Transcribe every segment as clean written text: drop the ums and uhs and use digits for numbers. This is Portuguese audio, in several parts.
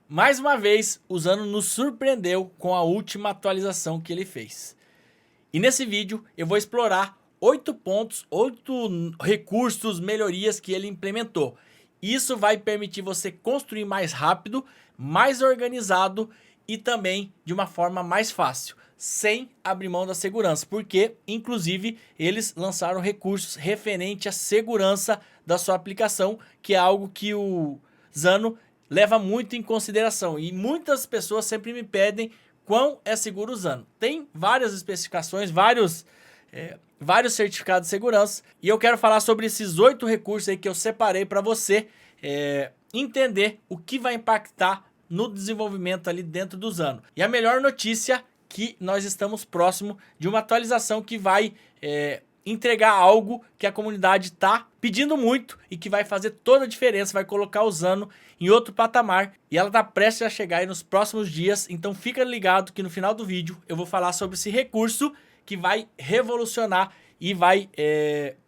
Mais uma vez, o Zano nos surpreendeu com a última atualização que ele fez. E nesse vídeo eu vou explorar 8 pontos, 8 recursos, melhorias que ele implementou. Isso vai permitir você construir mais rápido, mais organizado e também de uma forma mais fácil, sem abrir mão da segurança, porque inclusive eles lançaram recursos referente à segurança da sua aplicação, que é algo que o Zano leva muito em consideração e muitas pessoas sempre me pedem quão é seguro o Zano. Tem várias especificações, vários certificados de segurança e eu quero falar sobre esses 8 recursos aí que eu separei para você entender o que vai impactar no desenvolvimento ali dentro do Zano. E a melhor notícia que nós estamos próximo de uma atualização que vai entregar algo que a comunidade está pedindo muito e que vai fazer toda a diferença, vai colocar o Zano em outro patamar e ela está prestes a chegar aí nos próximos dias, então fica ligado que no final do vídeo eu vou falar sobre esse recurso que vai revolucionar e vai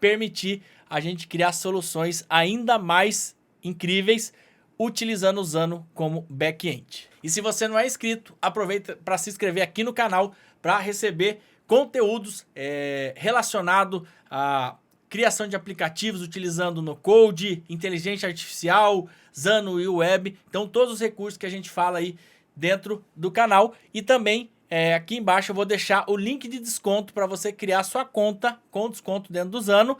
permitir a gente criar soluções ainda mais incríveis utilizando o Zano como back-end. E se você não é inscrito, aproveita para se inscrever aqui no canal para receber conteúdos relacionados à criação de aplicativos utilizando no Code, inteligência artificial, Zano e Web. Então todos os recursos que a gente fala aí dentro do canal. E também aqui embaixo eu vou deixar o link de desconto para você criar sua conta com desconto dentro do Zano.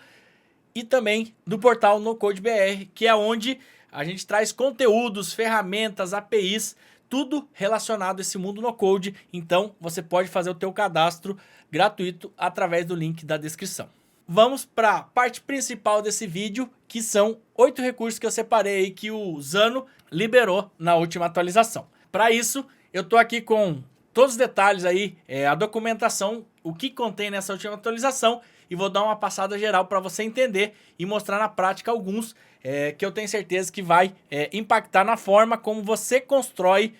E também do portal NoCodeBR, que é onde a gente traz conteúdos, ferramentas, APIs, tudo relacionado a esse mundo no Code. Então você pode fazer o teu cadastro gratuito através do link da descrição. Vamos para a parte principal desse vídeo, que são 8 recursos que eu separei aí que o Zano liberou na última atualização. Para isso, eu estou aqui com todos os detalhes aí, a documentação, o que contém nessa última atualização, e vou dar uma passada geral para você entender e mostrar na prática alguns que eu tenho certeza que vai impactar na forma como você constrói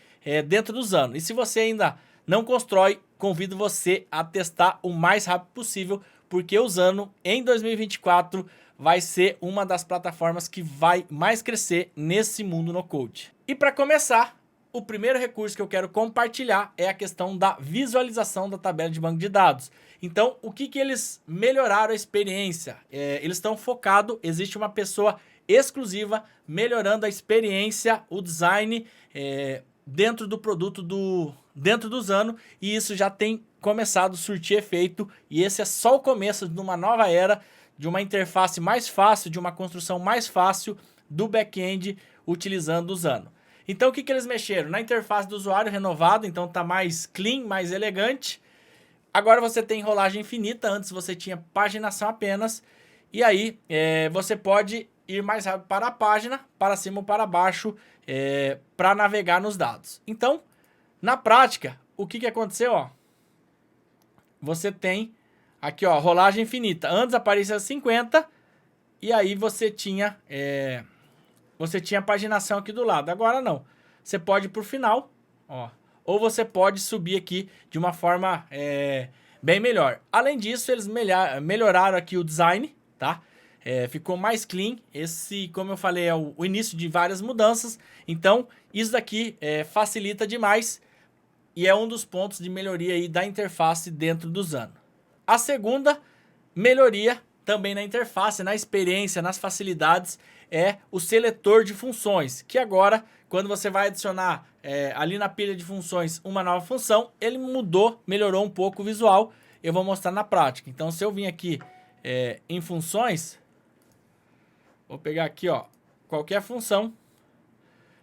dentro do Zano. E se você ainda não constrói, convido você a testar o mais rápido possível, porque o Zano em 2024 vai ser uma das plataformas que vai mais crescer nesse mundo no Code. E para começar, o primeiro recurso que eu quero compartilhar é a questão da visualização da tabela de banco de dados. Então, o que eles melhoraram a experiência? Eles estão focados, existe uma pessoa exclusiva melhorando a experiência, o design dentro do produto dentro do Zano, e isso já tem começado a surtir efeito, e esse é só o começo de uma nova era, de uma interface mais fácil, de uma construção mais fácil do back-end utilizando o Zano. Então o que eles mexeram? Na interface do usuário renovado, então tá mais clean, mais elegante. Agora você tem rolagem infinita, antes você tinha paginação apenas. E aí você pode ir mais rápido para a página, para cima ou para baixo, para navegar nos dados. Então, na prática, o que aconteceu? Ó, você tem aqui, ó, rolagem infinita. Antes aparecia 50 e aí você tinha a paginação aqui do lado. Agora não. Você pode ir para o final, ó, ou você pode subir aqui de uma forma bem melhor. Além disso, eles melhoraram aqui o design, tá? Ficou mais clean. Esse, como eu falei, é o início de várias mudanças. Então, isso daqui facilita demais e é um dos pontos de melhoria aí da interface dentro do Zano. A segunda melhoria também na interface, na experiência, nas facilidades, é o seletor de funções, que agora, quando você vai adicionar ali na pilha de funções uma nova função, ele mudou, melhorou um pouco o visual. Eu vou mostrar na prática. Então, se eu vim aqui em funções, vou pegar aqui, ó, qualquer função,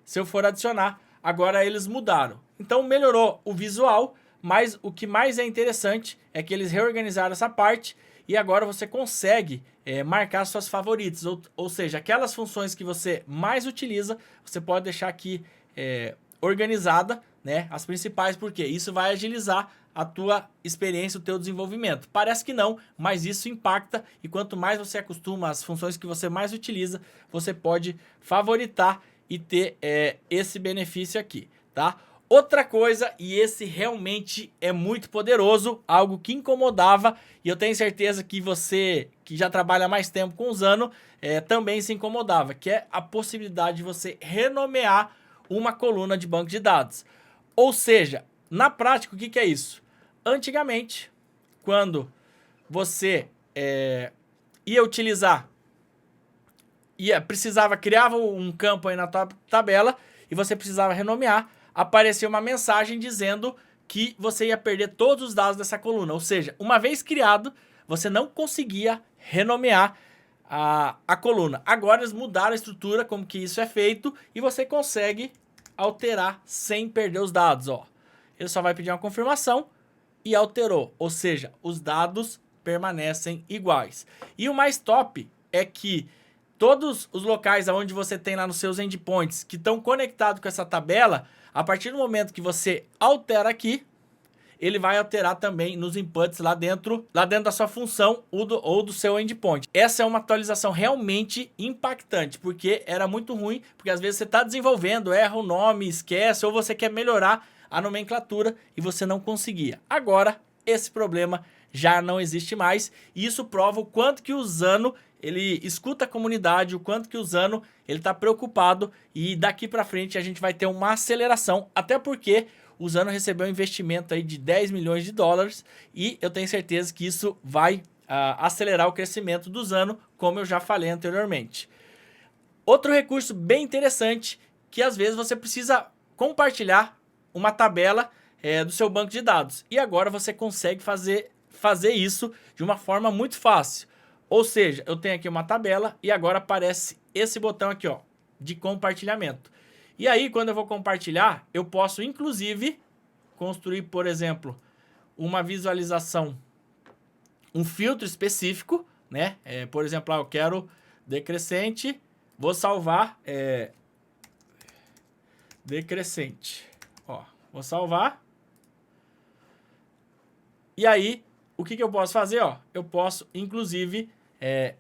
se eu for adicionar, agora eles mudaram. Então, melhorou o visual, mas o que mais é interessante é que eles reorganizaram essa parte e agora você consegue marcar suas favoritas, ou seja, aquelas funções que você mais utiliza, você pode deixar aqui organizada, né, as principais, porque isso vai agilizar a tua experiência, o teu desenvolvimento. Parece que não, mas isso impacta, e quanto mais você acostuma às funções que você mais utiliza, você pode favoritar e ter esse benefício aqui, tá? Outra coisa, e esse realmente é muito poderoso, algo que incomodava, e eu tenho certeza que você que já trabalha mais tempo com o Zano também se incomodava, que é a possibilidade de você renomear uma coluna de banco de dados. Ou seja, na prática, o que é isso? Antigamente, quando você ia utilizar, precisava, criava um campo aí na tua tabela e você precisava renomear, aparecia uma mensagem dizendo que você ia perder todos os dados dessa coluna. Ou seja, uma vez criado, você não conseguia renomear a coluna. Agora eles mudaram a estrutura, como que isso é feito, e você consegue alterar sem perder os dados. Ó. Ele só vai pedir uma confirmação e alterou. Ou seja, os dados permanecem iguais. E o mais top é que todos os locais onde você tem lá nos seus endpoints que estão conectados com essa tabela, a partir do momento que você altera aqui, ele vai alterar também nos inputs lá dentro da sua função ou do seu endpoint. Essa é uma atualização realmente impactante, porque era muito ruim, porque às vezes você está desenvolvendo, erra o nome, esquece, ou você quer melhorar a nomenclatura e você não conseguia. Agora, esse problema já não existe mais, e isso prova o quanto que o Zano ele escuta a comunidade, o quanto que o Zano ele está preocupado, e daqui para frente a gente vai ter uma aceleração, até porque o Zano recebeu um investimento aí de 10 milhões de dólares e eu tenho certeza que isso vai acelerar o crescimento do Zano, como eu já falei anteriormente. Outro recurso bem interessante, que às vezes você precisa compartilhar uma tabela do seu banco de dados, e agora você consegue fazer isso de uma forma muito fácil. Ou seja, eu tenho aqui uma tabela e agora aparece esse botão aqui, ó, de compartilhamento. E aí, quando eu vou compartilhar, eu posso, inclusive, construir, por exemplo, uma visualização, um filtro específico, né? Por exemplo, eu quero decrescente, vou salvar decrescente. Ó, vou salvar. E aí, o que eu posso fazer? Ó, eu posso, inclusive,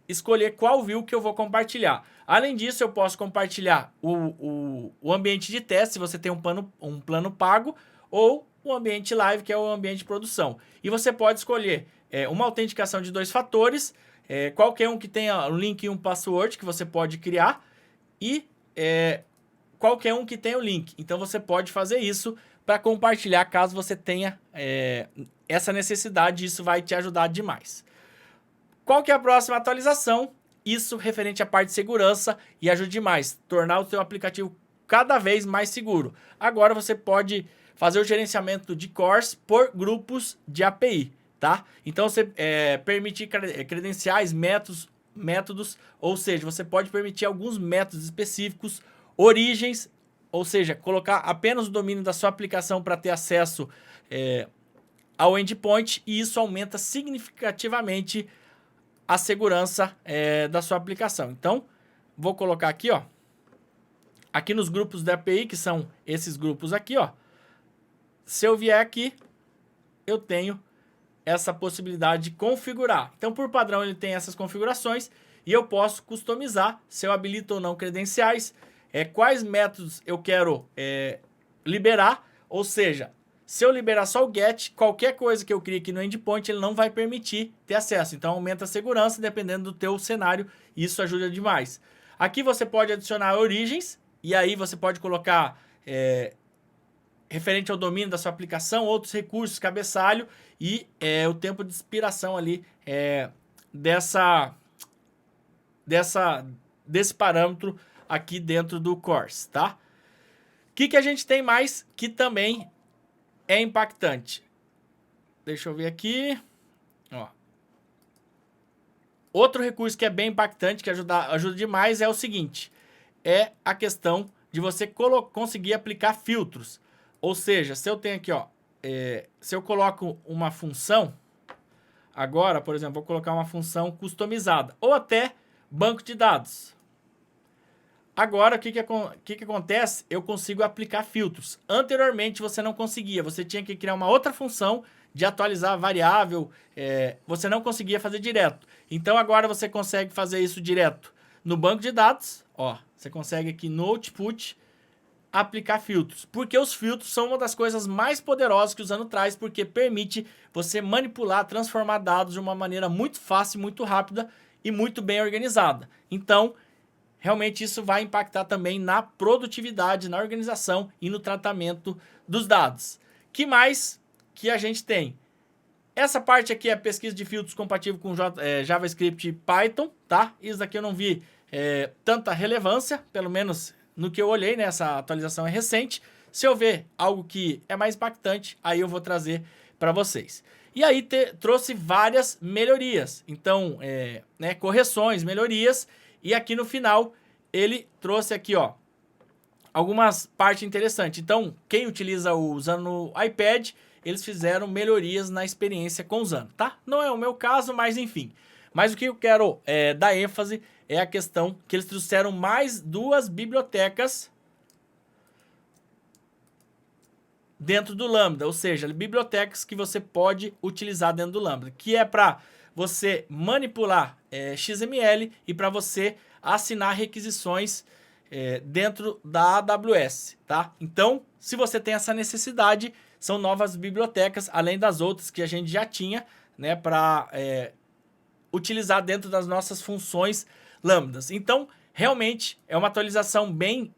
escolher qual view que eu vou compartilhar. Além disso, eu posso compartilhar o ambiente de teste, se você tem um plano pago, ou o ambiente live, que é o ambiente de produção. E você pode escolher uma autenticação de 2 fatores, qualquer um que tenha um link e um password que você pode criar, e qualquer um que tenha o link. Então, você pode fazer isso para compartilhar caso você tenha essa necessidade, isso vai te ajudar demais. Qual que é a próxima atualização? Isso referente à parte de segurança e ajuda demais, tornar o seu aplicativo cada vez mais seguro. Agora você pode fazer o gerenciamento de cores por grupos de API, tá? Então você permitir credenciais, métodos, ou seja, você pode permitir alguns métodos específicos, origens, ou seja, colocar apenas o domínio da sua aplicação para ter acesso ao endpoint, e isso aumenta significativamente a segurança da sua aplicação. Então, vou colocar aqui, ó, aqui nos grupos da API, que são esses grupos aqui, ó. Se eu vier aqui, eu tenho essa possibilidade de configurar. Então, por padrão, ele tem essas configurações e eu posso customizar se eu habilito ou não credenciais, quais métodos eu quero liberar, ou seja, se eu liberar só o GET, qualquer coisa que eu crie aqui no endpoint, ele não vai permitir ter acesso. Então, aumenta a segurança dependendo do teu cenário, e isso ajuda demais. Aqui você pode adicionar origens, e aí você pode colocar referente ao domínio da sua aplicação, outros recursos, cabeçalho, e o tempo de expiração ali desse parâmetro aqui dentro do Cores, tá? O que a gente tem mais que também é impactante? Deixa eu ver aqui. Ó. Outro recurso que é bem impactante, que ajuda demais, é o seguinte. É a questão de você conseguir aplicar filtros. Ou seja, se eu tenho aqui, ó, se eu coloco uma função, agora, por exemplo, vou colocar uma função customizada, ou até banco de dados. Agora, o que acontece? Eu consigo aplicar filtros. Anteriormente, você não conseguia. Você tinha que criar uma outra função de atualizar a variável. Você não conseguia fazer direto. Então, agora você consegue fazer isso direto no banco de dados. Ó, você consegue aqui no output aplicar filtros. Porque os filtros são uma das coisas mais poderosas que o Zano traz, porque permite você manipular, transformar dados de uma maneira muito fácil, muito rápida e muito bem organizada. Então, realmente isso vai impactar também na produtividade, na organização e no tratamento dos dados. Que mais que a gente tem? Essa parte aqui é pesquisa de filtros compatível com JavaScript e Python, tá? Isso daqui eu não vi tanta relevância, pelo menos no que eu olhei, né? Essa atualização é recente. Se eu ver algo que é mais impactante, aí eu vou trazer para vocês. E aí trouxe várias melhorias, então, né, correções, melhorias, e aqui no final ele trouxe aqui, ó, algumas partes interessantes. Então, quem utiliza usando no iPad, eles fizeram melhorias na experiência com usando, tá? Não é o meu caso, mas enfim. Mas o que eu quero dar ênfase é a questão que eles trouxeram mais 2 bibliotecas dentro do Lambda, ou seja, bibliotecas que você pode utilizar dentro do Lambda, que é para você manipular XML e para você assinar requisições dentro da AWS, tá? Então, se você tem essa necessidade, são novas bibliotecas, além das outras que a gente já tinha, né, para utilizar dentro das nossas funções lambdas. Então, realmente é uma atualização bem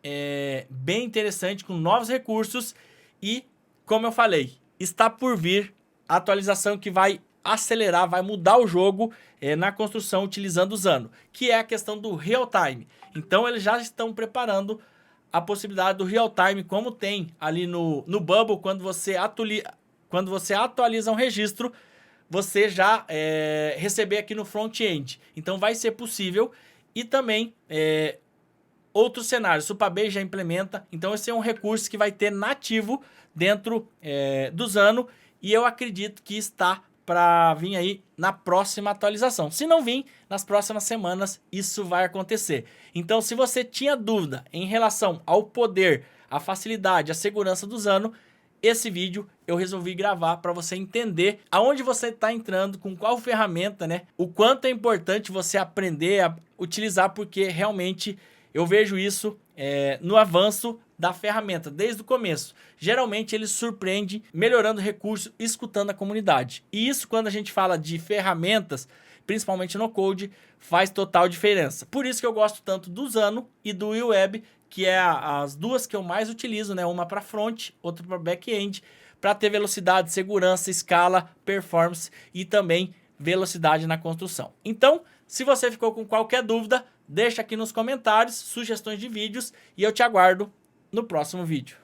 interessante, com novos recursos e, como eu falei, está por vir a atualização que vai acelerar, vai mudar o jogo na construção utilizando o Zano, que é a questão do real time. Então, eles já estão preparando a possibilidade do real time, como tem ali no Bubble, quando você atualiza um registro, você já receber aqui no front-end. Então, vai ser possível. E também outros cenários. Supabase já implementa. Então, esse é um recurso que vai ter nativo dentro do Zano. E eu acredito que está para vir aí na próxima atualização. Se não vir, nas próximas semanas isso vai acontecer. Então, se você tinha dúvida em relação ao poder, a facilidade, a segurança do Zano, esse vídeo eu resolvi gravar para você entender aonde você está entrando, com qual ferramenta, né? O quanto é importante você aprender a utilizar, porque realmente eu vejo isso no avanço da ferramenta, desde o começo. Geralmente ele surpreende melhorando o recurso, escutando a comunidade. E isso, quando a gente fala de ferramentas, principalmente no Code, faz total diferença. Por isso que eu gosto tanto do Zano e do UWeb, que é as duas que eu mais utilizo, né? Uma para front, outra para back-end, para ter velocidade, segurança, escala, performance e também velocidade na construção. Então, se você ficou com qualquer dúvida, deixa aqui nos comentários sugestões de vídeos e eu te aguardo no próximo vídeo.